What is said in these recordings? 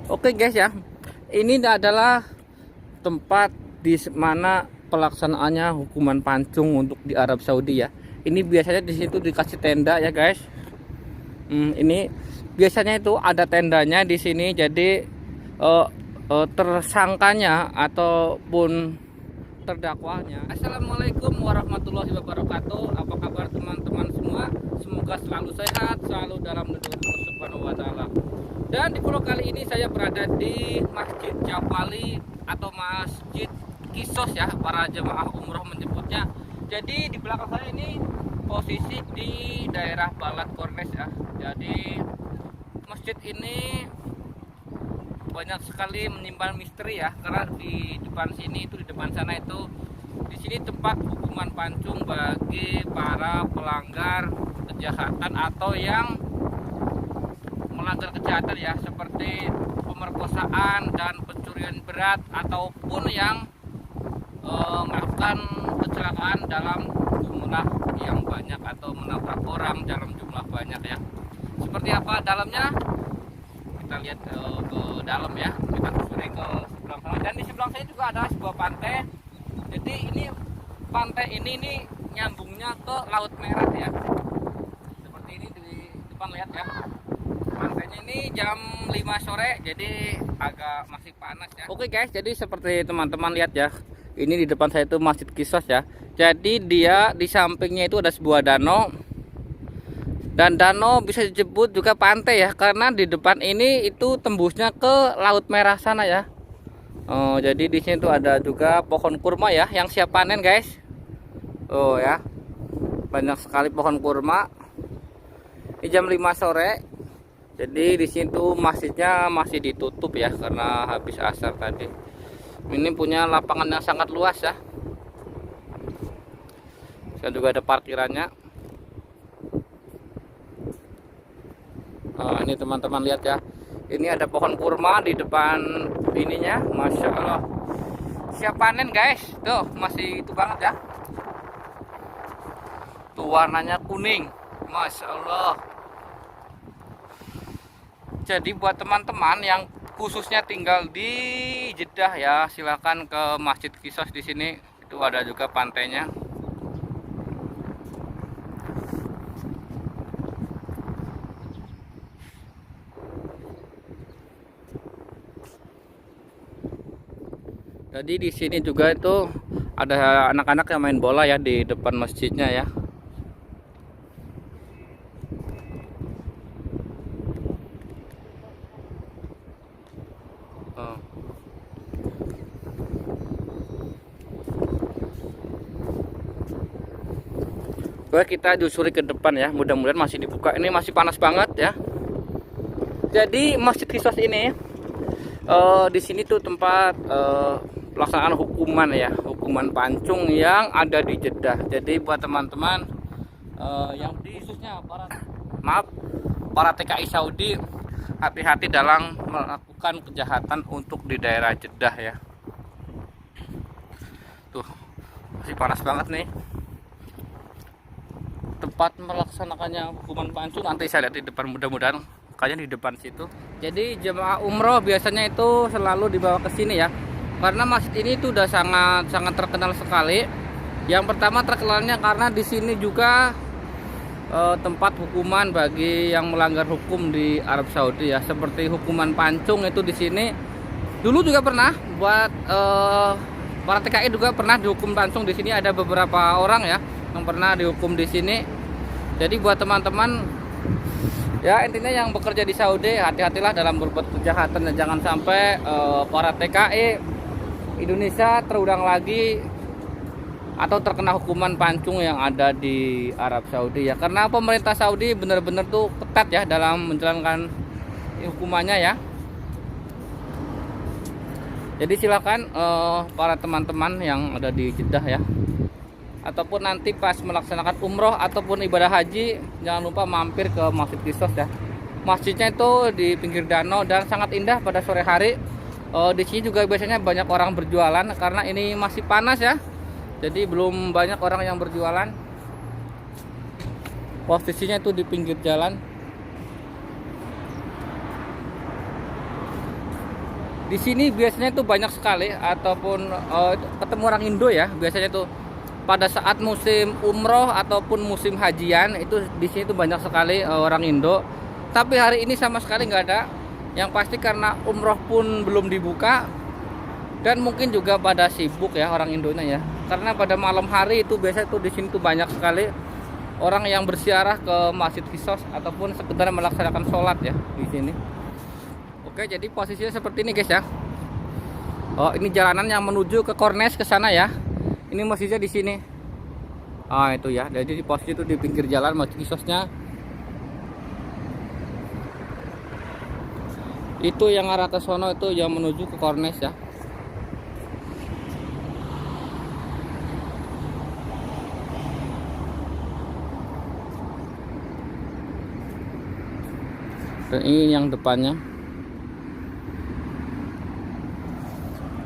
Oke guys ya, ini adalah tempat di mana pelaksanaannya hukuman pancung untuk di Arab Saudi ya. Ini biasanya di situ dikasih tenda ya guys. Ini biasanya itu ada tendanya di sini. Jadi tersangkanya ataupun terdakwanya. Assalamualaikum warahmatullahi wabarakatuh. Apa kabar teman-teman semua? Semoga selalu sehat, selalu dalam lindungan Allah Subhanahu wa taala. Dan di vlog kali ini saya berada di Masjid Jafali atau Masjid Qissos ya, para jemaah umroh menyebutnya. Jadi di belakang saya ini posisi di daerah Balat Kornes ya. Jadi masjid ini banyak sekali menyimpan misteri ya, karena di depan sini itu, di depan sana itu, di sini tempat hukuman pancung bagi para pelanggar kejahatan atau yang melanggar kejahatan ya, seperti pemerkosaan dan pencurian berat ataupun yang melakukan kecelakaan dalam jumlah yang banyak atau menabrak orang dalam jumlah banyak ya. Seperti apa dalamnya? Kita lihat ke dalam ya, kita telusuri ke sebelah sana. Dan di sebelah saya juga ada sebuah pantai. Jadi ini pantai ini nyambungnya ke Laut Merah ya. Seperti ini di depan, lihat ya. Pantainya ini jam 5 sore, jadi agak masih panas ya. Oke guys, jadi seperti teman-teman lihat ya, ini di depan saya itu Masjid Qissos ya. Jadi dia di sampingnya itu ada sebuah danau, dan danau bisa disebut juga pantai ya, karena di depan ini itu tembusnya ke Laut Merah sana ya. Jadi di sini tuh ada juga pohon kurma ya, yang siap panen guys. Oh ya, banyak sekali pohon kurma. Ini jam 5 sore. Jadi di sini tuh masjidnya masih ditutup ya, karena habis asar tadi. Ini punya lapangan yang sangat luas ya. Dan juga ada parkirannya. Ini teman-teman lihat ya. Ini ada pohon kurma di depan ininya, masya Allah. Siap panen guys. Tuh masih itu banget ya. Tuh warnanya kuning, masya Allah. Jadi buat teman-teman yang khususnya tinggal di Jeddah ya, silahkan ke Masjid Qissos di sini. Itu ada juga pantainya. Jadi di sini juga itu ada anak-anak yang main bola ya di depan masjidnya ya. Oke, kita jusuri ke depan ya, mudah-mudahan masih dibuka. Ini masih panas banget ya. Jadi Masjid Qissos ini di sini tuh tempat pelaksanaan hukuman ya, hukuman pancung yang ada di Jeddah. Jadi buat teman-teman yang khususnya para TKI Saudi, hati-hati dalam melakukan kejahatan untuk di daerah Jeddah ya. Tuh masih panas banget nih. Tempat melaksanakannya hukuman pancung nanti saya lihat di depan, mudah-mudahan kayaknya di depan situ. Jadi jemaah umroh biasanya itu selalu dibawa ke sini ya, karena masjid ini itu udah sangat terkenal sekali. Yang pertama terkenalnya karena di sini juga tempat hukuman bagi yang melanggar hukum di Arab Saudi ya, seperti hukuman pancung itu di sini. Dulu juga pernah buat para TKI juga pernah dihukum pancung di sini, ada beberapa orang ya yang pernah dihukum di sini. Jadi buat teman-teman ya, intinya yang bekerja di Saudi, hati-hatilah dalam berbuat kejahatan dan jangan sampai para TKI Indonesia terulang lagi atau terkena hukuman pancung yang ada di Arab Saudi ya, karena pemerintah Saudi benar-benar tuh ketat ya dalam menjalankan hukumannya ya. Jadi silakan para teman-teman yang ada di Jeddah ya, ataupun nanti pas melaksanakan umroh ataupun ibadah haji, jangan lupa mampir ke Masjid Qissos ya. Masjidnya itu di pinggir danau dan sangat indah pada sore hari. Di sini juga biasanya banyak orang berjualan karena ini masih panas ya. Jadi belum banyak orang yang berjualan. Posisinya itu di pinggir jalan. Di sini biasanya tuh banyak sekali ataupun ketemu orang Indo ya. Biasanya tuh pada saat musim umroh ataupun musim hajian itu di sini tuh banyak sekali orang Indo. Tapi hari ini sama sekali nggak ada. Yang pasti karena umroh pun belum dibuka dan mungkin juga pada sibuk ya orang Indonya ya. Karena pada malam hari itu biasanya tuh di sini tuh banyak sekali orang yang berziarah ke Masjid Qisas ataupun sekedar melaksanakan sholat ya di sini. Oke, jadi posisinya seperti ini guys ya. Oh, ini jalanan yang menuju ke Kornes ke sana ya. Ini masjidnya di sini. Ah, itu ya. Jadi di posisi itu di pinggir jalan Masjid Qisasnya. Itu yang arah ke sono itu yang menuju ke Kornes ya. Dan ini yang depannya.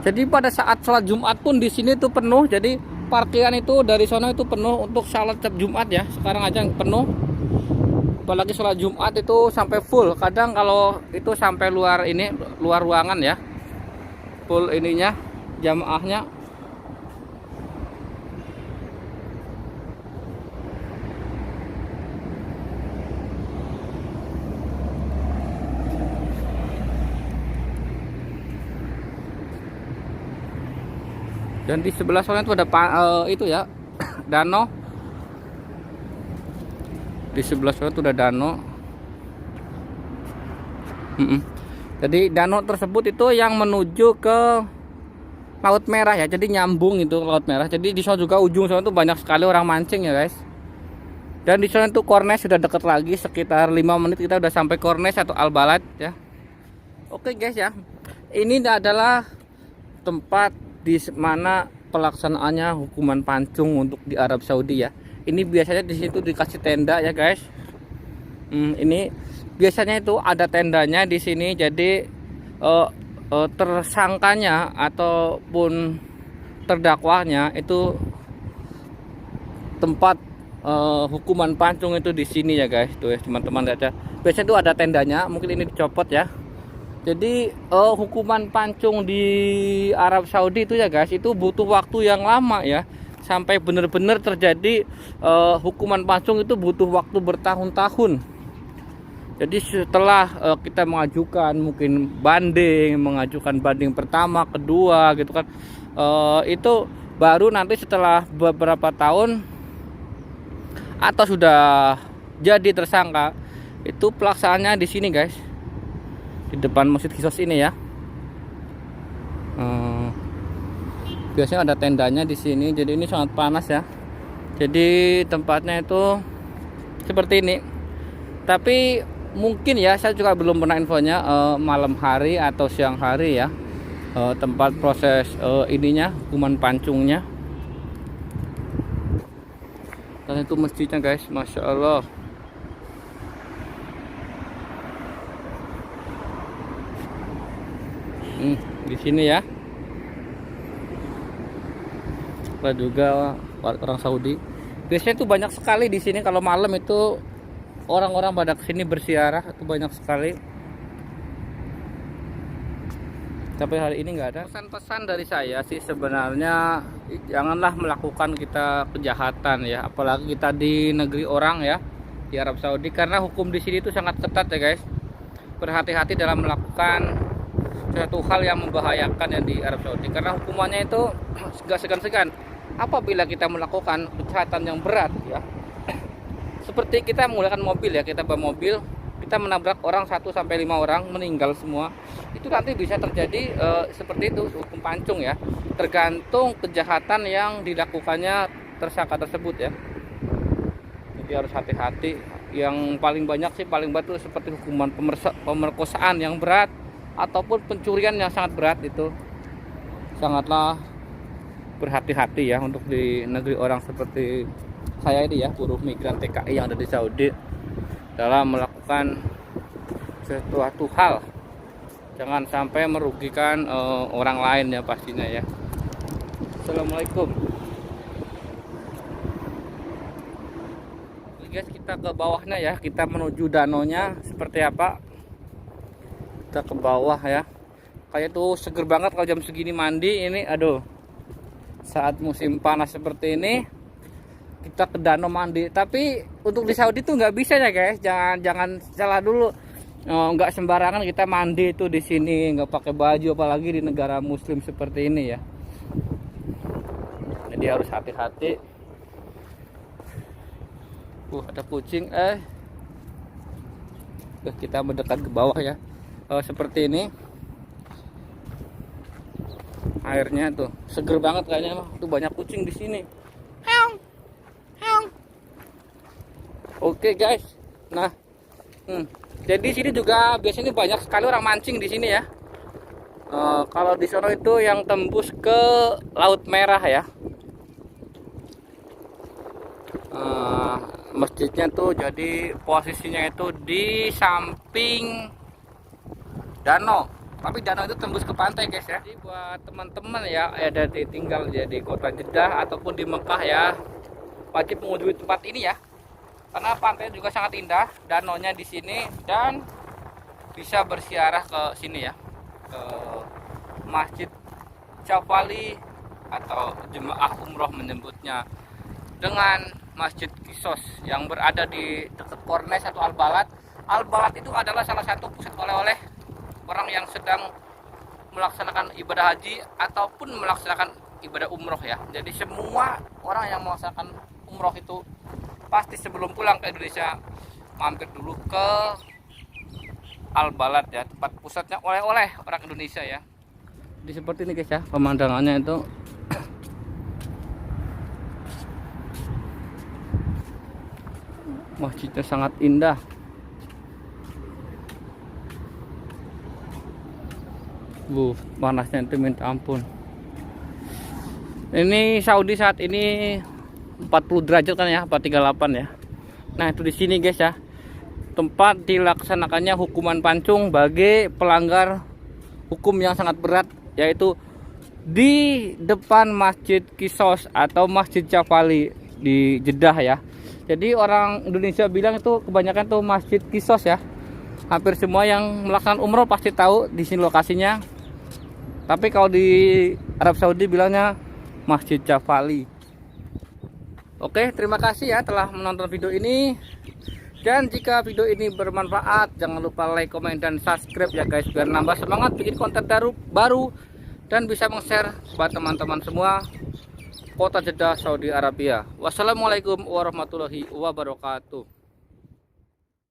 Jadi pada saat sholat Jumat pun di sini tuh penuh. Jadi parkiran itu dari sana itu penuh untuk sholat Jumat ya. Sekarang aja penuh. Apalagi sholat Jumat itu sampai full. Kadang kalau itu sampai luar ini, luar ruangan ya. Full ininya, jamaahnya. Dan di sebelah sana itu ada itu ya, danau. Di sebelah sana itu ada danau. Jadi danau tersebut itu yang menuju ke Laut Merah ya. Jadi nyambung itu Laut Merah. Jadi di sana juga ujung sana itu banyak sekali orang mancing ya guys. Dan di sana itu Kornes sudah dekat lagi, sekitar 5 menit kita udah sampai Kornes atau Al Balad ya. Oke guys ya. Ini adalah tempat di mana pelaksanaannya hukuman pancung untuk di Arab Saudi ya. Ini biasanya di situ dikasih tenda ya guys. Ini biasanya itu ada tendanya di sini. Jadi tersangkanya ataupun terdakwanya itu tempat hukuman pancung itu di sini ya guys. Tuh ya teman-teman lihat ya. Biasanya itu ada tendanya. Mungkin ini dicopot ya. Jadi hukuman pancung di Arab Saudi itu ya guys, itu butuh waktu yang lama ya. Sampai benar-benar terjadi hukuman pancung itu butuh waktu bertahun-tahun. Jadi setelah kita mengajukan mungkin mengajukan banding pertama, kedua gitu kan, itu baru nanti setelah beberapa tahun atau sudah jadi tersangka, itu pelaksanaannya di sini guys. Di depan Masjid Qisas ini ya. Biasanya ada tendanya di sini. Jadi ini sangat panas ya. Jadi tempatnya itu seperti ini. Tapi mungkin ya saya juga belum pernah infonya malam hari atau siang hari ya. Tempat proses ininya hukuman pancungnya. Dan itu masjidnya guys, masya Allah. Di sini ya. Ada juga orang Saudi. Biasanya itu banyak sekali di sini kalau malam itu orang-orang pada kesini bersiarah itu banyak sekali. Tapi hari ini nggak ada. Pesan-pesan dari saya sih sebenarnya janganlah melakukan kita kejahatan ya, apalagi kita di negeri orang ya, di Arab Saudi, karena hukum di sini itu sangat ketat ya guys. Berhati-hati dalam melakukan suatu hal yang membahayakan ya di Arab Saudi, karena hukumannya itu gak segan-segan apabila kita melakukan kejahatan yang berat ya. Seperti kita menggunakan mobil ya, kita bawa mobil, kita menabrak orang 1 sampai 5 orang meninggal semua, itu nanti bisa terjadi seperti itu hukum pancung ya, tergantung kejahatan yang dilakukannya tersangka tersebut ya. Jadi harus hati-hati. Yang paling banyak sih paling batu seperti hukuman pemerkosaan yang berat ataupun pencurian yang sangat berat, itu sangatlah berhati-hati ya untuk di negeri orang seperti saya ini ya, buruh migran TKI yang ada di Saudi, dalam melakukan sesuatu hal. Jangan sampai merugikan orang lain ya pastinya ya. Assalamualaikum. Guys, kita ke bawahnya ya, kita menuju danaunya seperti apa. Kita ke bawah ya. Kayak tuh seger banget kalau jam segini mandi ini. Aduh, saat musim panas seperti ini kita ke danau mandi. Tapi untuk di Saudi tuh nggak bisa ya guys, jangan salah dulu. Nggak sembarangan kita mandi itu di sini, nggak pakai baju, apalagi di negara muslim seperti ini ya. Jadi harus hati-hati. Ada kucing. Kita mendekat ke bawah ya. Seperti ini. Airnya tuh seger banget kayaknya. Tuh banyak kucing di sini. Oke guys. Nah, jadi sini juga biasanya banyak sekali orang mancing di sini ya. Kalau di sono itu yang tembus ke Laut Merah ya. Masjidnya tuh jadi posisinya itu di samping danau, tapi danau itu tembus ke pantai guys ya. Jadi buat teman-teman ya ada tinggal di kota Jeddah ataupun di Mekah ya, wajib mengunjungi tempat ini ya, karena pantai juga sangat indah, danaunya di sini, dan bisa bersiarah ke sini ya, ke Masjid Jafali atau jemaah umroh menyebutnya, dengan Masjid Kisos yang berada di dekat Kornes atau Al-Balad. Al-Balad itu adalah salah satu pusat oleh-oleh orang yang sedang melaksanakan ibadah haji ataupun melaksanakan ibadah umroh ya. Jadi semua orang yang melaksanakan umroh itu pasti sebelum pulang ke Indonesia mampir dulu ke Al-Balad ya, tempat pusatnya oleh-oleh orang Indonesia ya. Jadi seperti ini guys ya, pemandangannya itu masjidnya sangat indah. Panasnya itu minta ampun. Ini Saudi saat ini 40 derajat kan ya, 438 ya. Nah, itu di sini guys ya, tempat dilaksanakannya hukuman pancung bagi pelanggar hukum yang sangat berat, yaitu di depan Masjid Kisos atau Masjid Jafali di Jeddah ya. Jadi orang Indonesia bilang itu kebanyakan tuh Masjid Kisos ya. Hampir semua yang melaksanakan umroh pasti tahu di sini lokasinya. Tapi kalau di Arab Saudi bilangnya Masjid Jafali. Oke, terima kasih ya telah menonton video ini. Dan jika video ini bermanfaat, jangan lupa like, komen, dan subscribe ya guys, biar nambah semangat bikin konten baru dan bisa meng-share buat teman-teman semua kota Jeddah, Saudi Arabia. Wassalamualaikum warahmatullahi wabarakatuh.